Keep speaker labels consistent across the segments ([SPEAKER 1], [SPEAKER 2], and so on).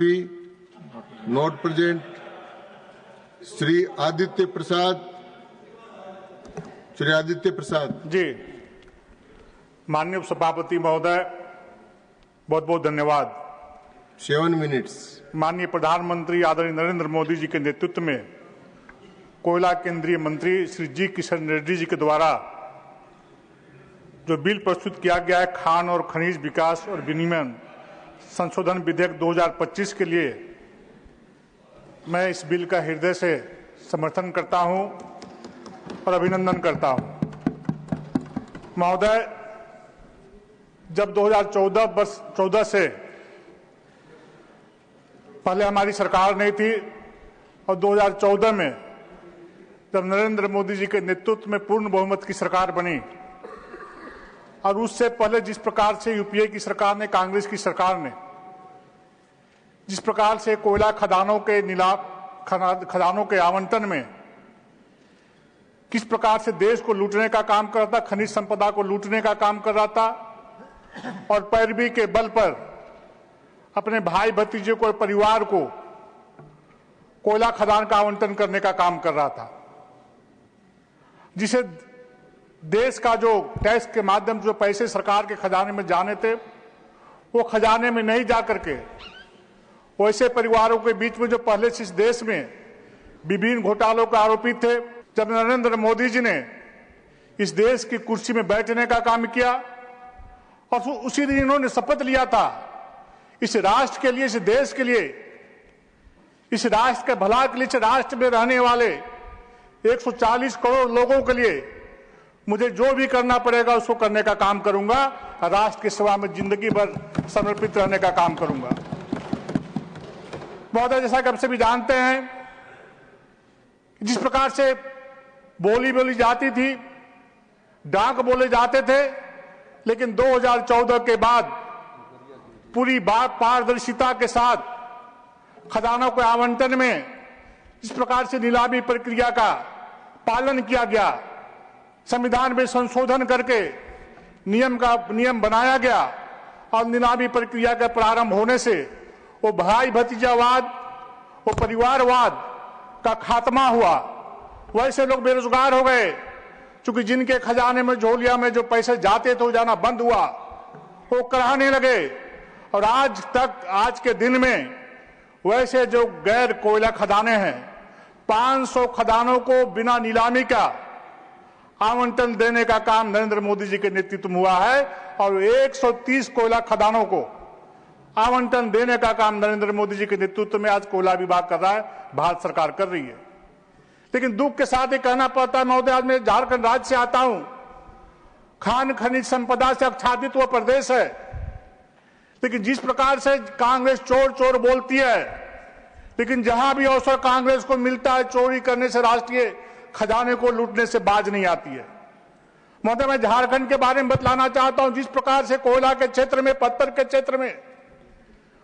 [SPEAKER 1] Not present. Shri Aditya Prasad.
[SPEAKER 2] जी, माननीय सभापति महोदय, बहुत बहुत धन्यवाद।
[SPEAKER 1] 7 मिनट्स।
[SPEAKER 2] माननीय प्रधानमंत्री आदरणीय नरेंद्र मोदी जी के नेतृत्व में कोयला केंद्रीय मंत्री श्री जी किशन रेड्डी जी के द्वारा जो बिल प्रस्तुत किया गया है, खान और खनिज विकास और विनियमन संशोधन विधेयक 2025 के लिए मैं इस बिल का हृदय से समर्थन करता हूं और अभिनंदन करता हूं। महोदय, जब 2014 से पहले हमारी सरकार नहीं थी और 2014 में जब नरेंद्र मोदी जी के नेतृत्व में पूर्ण बहुमत की सरकार बनी और उससे पहले जिस प्रकार से यूपीए की सरकार ने, कांग्रेस की सरकार ने जिस प्रकार से कोयला खदानों के आवंटन में किस प्रकार से देश को लूटने का काम कर रहा था, खनिज संपदा को लूटने का काम कर रहा था और पैरवी के बल पर अपने भाई भतीजे को, परिवार को कोयला खदान का आवंटन करने का काम कर रहा था, जिसे देश का जो टैक्स के माध्यम से जो पैसे सरकार के खजाने में जाने थे, वो खजाने में नहीं जा करके वैसे परिवारों के बीच में जो पहले से इस देश में विभिन्न घोटालों के आरोपी थे, जब नरेंद्र मोदी जी ने इस देश की कुर्सी में बैठने का काम किया और उसी दिन इन्होंने शपथ लिया था इस राष्ट्र के लिए, इस देश के लिए, इस राष्ट्र के भला के लिए, इस राष्ट्र में रहने वाले 140 करोड़ लोगों के लिए मुझे जो भी करना पड़ेगा उसको करने का काम करूंगा, राष्ट्र की सेवा में जिंदगी भर समर्पित रहने का काम करूंगा। महोदय, जैसा कि आप सभी जानते हैं, जिस प्रकार से बोली जाती थी, डाक बोले जाते थे, लेकिन 2014 के बाद पूरी बात पारदर्शिता के साथ खजानों के आवंटन में जिस प्रकार से नीलामी प्रक्रिया का पालन किया गया, संविधान में संशोधन करके नियम बनाया गया और नीलामी प्रक्रिया का प्रारंभ होने से वो भाई भतीजावाद, वो परिवारवाद का खात्मा हुआ। वैसे लोग बेरोजगार हो गए, क्योंकि जिनके खजाने में, झोलिया में जो पैसे जाते थे वो जाना बंद हुआ, वो कराने लगे। और आज के दिन में वैसे जो गैर कोयला खदानें हैं, 500 खदानों को बिना नीलामी का आवंटन देने का काम नरेंद्र मोदी जी के नेतृत्व में हुआ है और 130 कोयला खदानों को आवंटन देने का काम नरेंद्र मोदी जी के नेतृत्व में आज कोयला विभाग कर रहा है, भारत सरकार कर रही है। लेकिन दुख के साथ ये कहना पड़ता है महोदय, आज मैं झारखंड राज्य से आता हूं, खान खनिज संपदा से आच्छादित वो प्रदेश है, लेकिन जिस प्रकार से कांग्रेस चोर चोर बोलती है, लेकिन जहां भी अवसर कांग्रेस को मिलता है चोरी करने से, राष्ट्रीय खजाने को लूटने से बाज नहीं आती है। महोदय, मैं झारखंड के बारे में बतलाना चाहता हूं, जिस प्रकार से कोयला के क्षेत्र में, पत्थर के क्षेत्र में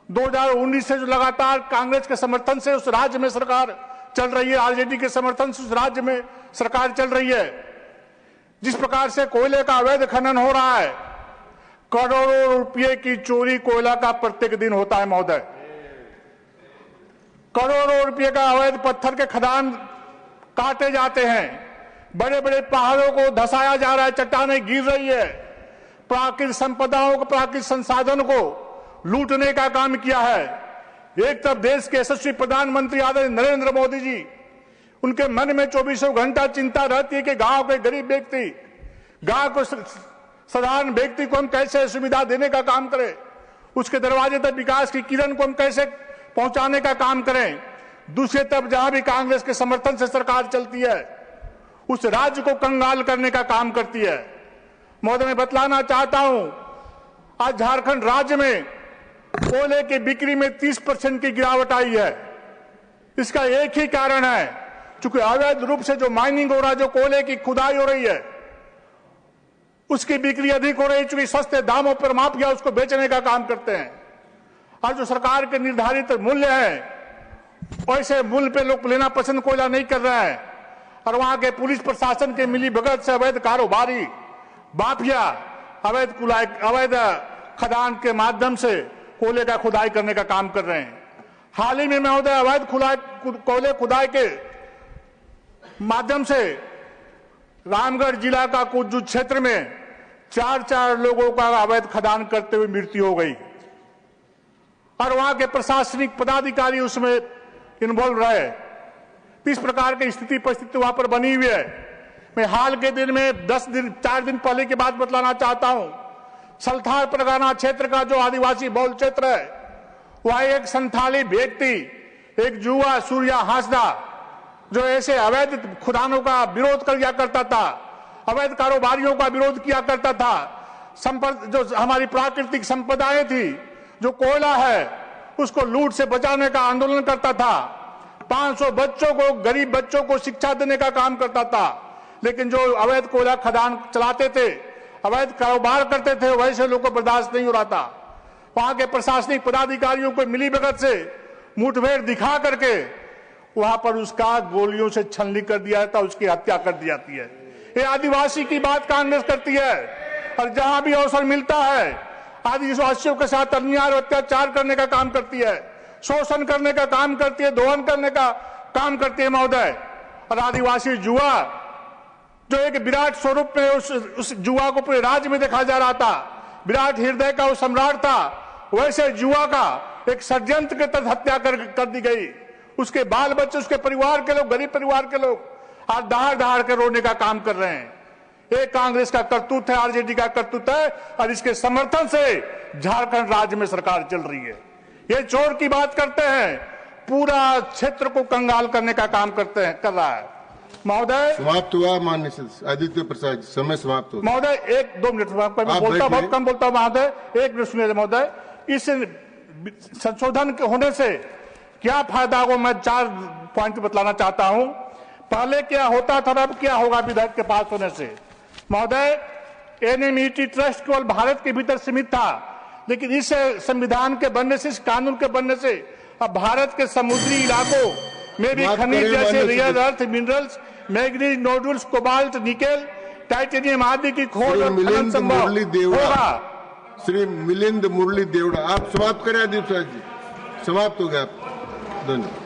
[SPEAKER 2] 2019 से जो लगातार कांग्रेस के समर्थन से उस राज्य में सरकार चल रही है, आरजेडी के समर्थन से उस राज्य में सरकार चल रही है, जिस प्रकार से कोयले का अवैध खनन हो रहा है, करोड़ों रुपए की चोरी कोयला का प्रत्येक दिन होता है महोदय। करोड़ों रुपए का अवैध पत्थर के खदान काटे जाते हैं, बड़े बड़े पहाड़ों को धसाया जा रहा है, चट्टानें गिर रही है, प्राकृतिक संपदाओं को, प्राकृतिक संसाधन को लूटने का काम किया है। एक तरफ देश के यशस्वी प्रधानमंत्री आदरणीय नरेंद्र मोदी जी, उनके मन में 24 घंटा चिंता रहती है कि गांव के गरीब व्यक्ति, गांव को साधारण व्यक्ति को हम कैसे सुविधा देने का काम करें, उसके दरवाजे तक विकास की किरण को हम कैसे पहुंचाने का काम करें। दूसरी तरफ जहां भी कांग्रेस के समर्थन से सरकार चलती है, उस राज्य को कंगाल करने का काम करती है। महोदय, मैं बतलाना चाहता हूं, आज झारखंड राज्य में कोयले की बिक्री में 30% की गिरावट आई है। इसका एक ही कारण है, क्योंकि अवैध रूप से जो माइनिंग हो रहा है, जो कोयले की खुदाई हो रही है, उसकी बिक्री अधिक हो रही है, क्योंकि सस्ते दामों पर माफिया उसको बेचने का काम करते हैं। और जो सरकार के निर्धारित मूल्य है, वैसे मूल्य पे लोग लेना पसंद कोयला नहीं कर रहे हैं और वहां के पुलिस प्रशासन के मिली भगत से अवैध कारोबारी, माफिया अवैध खदान के माध्यम से कोयले का खुदाई करने का काम कर रहे हैं। हाल ही में महोदय अवैध कोयले खुदाई के माध्यम से रामगढ़ जिला का कुछ क्षेत्र में 4 लोगों का अवैध खदान करते हुए मृत्यु हो गई और वहां के प्रशासनिक पदाधिकारी उसमें इन्वॉल्व रहे। इस प्रकार की स्थिति परिस्थिति वहां पर बनी हुई है। मैं हाल के दिन में 4 दिन पहले की बात बतलाना चाहता हूं। सल्थार परगना क्षेत्र का जो आदिवासी बहुल क्षेत्र है, वह एक संथाली व्यक्ति, एक जुआ सूर्या हांसदा, जो ऐसे अवैध खुदानों का विरोध किया करता था, अवैध कारोबारियों का विरोध किया करता था, जो हमारी प्राकृतिक संपदाएं थी, जो कोयला है, उसको लूट से बचाने का आंदोलन करता था। 500 बच्चों को, गरीब बच्चों को शिक्षा देने का काम करता था। लेकिन जो अवैध कोयला खदान चलाते थे, अवैध कारोबार करते थे, वैसे लोगों को बर्दाश्त नहीं हो रहा था। वहां के प्रशासनिक पदाधिकारियों को मिलीभगत से मुठभेड़ दिखा करके वहां पर उसका गोलियों से छलनी कर दिया जाता, उसकी हत्या कर दी जाती है। ये आदिवासी की बात कांग्रेस करती है और जहां भी अवसर मिलता है आदिवासियों के साथ अन्याय और अत्याचार करने का काम करती है, शोषण करने का काम करती है, दोहन करने का काम करती है महोदय। और आदिवासी जुआ जो एक विराट स्वरूप में उस जुआ को पूरे राज्य में देखा जा रहा था, विराट हृदय का वो सम्राट था, वैसे जुआ का एक षड्यंत्र के तहत हत्या कर दी गई। उसके बाल बच्चे, उसके परिवार के लोग, गरीब परिवार के लोग आज दहाड़ दहाड़ के रोने का काम कर रहे हैं। ये कांग्रेस का करतूत है, आरजेडी का करतूत है और इसके समर्थन से झारखंड राज्य में सरकार चल रही है। ये चोर की बात करते हैं, पूरा क्षेत्र को कंगाल करने का काम कर रहा है। महोदय
[SPEAKER 1] समाप्त हुआ। माननीय आदित्य प्रसाद, समय समाप्त हो।
[SPEAKER 2] महोदय 1-2 मिनट बोलता, बहुत कम बोलता हूं महोदय, 1 मिनट सुनिए महोदय। इस संशोधन के होने से क्या फायदा होगा, मैं 4 पॉइंट बतलाना चाहता हूं। पहले क्या होता था, अब क्या होगा विधेयक के पास होने से। महोदय, एनएमईटी ट्रस्ट केवल भारत के भीतर सीमित था, लेकिन इस संविधान के बनने से, इस कानून के बनने से अब भारत के समुद्री इलाकों में भी खनिज जैसे rare earth minerals, manganese, nodules, cobalt, nickel, titanium आदि की खोज और खनन संभव होगा।
[SPEAKER 1] श्री मिलिंद मुरली देवड़ा, आप समाप्त करें। आदित्य प्रसाद जी, समाप्त हो गया। धन्यवाद।